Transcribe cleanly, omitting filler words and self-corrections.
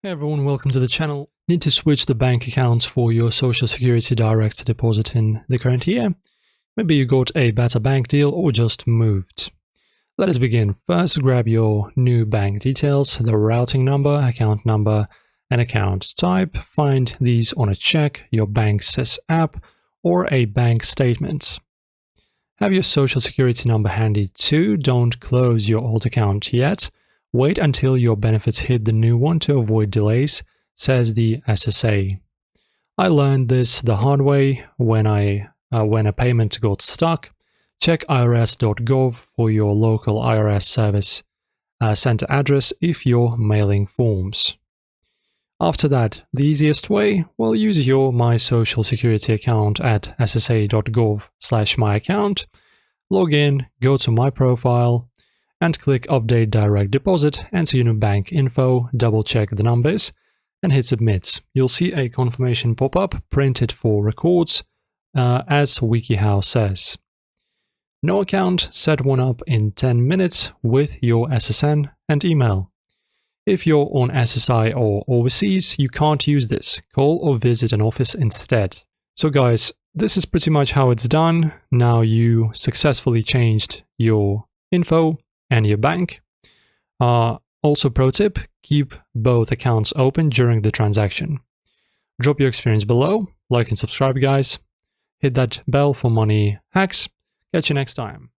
Hey everyone, welcome to the channel. Need to switch the bank accounts for your Social Security direct deposit in the current year? Maybe you got a better bank deal or just moved. Let us begin. First, grab your new bank details, the routing number, account number, and account type. Find these on a check, your bank's app, or a bank statement. Have your Social Security number handy too. Don't close your old account yet. Wait until your benefits hit the new one to avoid delays, says the SSA. I learned this the hard way when a payment got stuck. Check irs.gov for your local IRS service center address if you're mailing forms. After that, the easiest way, well, use your My Social Security account at ssa.gov/myaccount. Log in, go to My Profile, and click Update Direct Deposit, enter your new bank info, double-check the numbers, and hit Submit. You'll see a confirmation pop-up, print it for records, as WikiHow says. No account, set one up in 10 minutes with your SSN and email. If you're on SSI or overseas, you can't use this. Call or visit an office instead. So guys, this is pretty much how it's done. Now you successfully changed your info and your bank. Also, pro tip, keep both accounts open during the transaction. Drop your experience below, like and subscribe guys, hit that bell for money hacks. Catch you next time.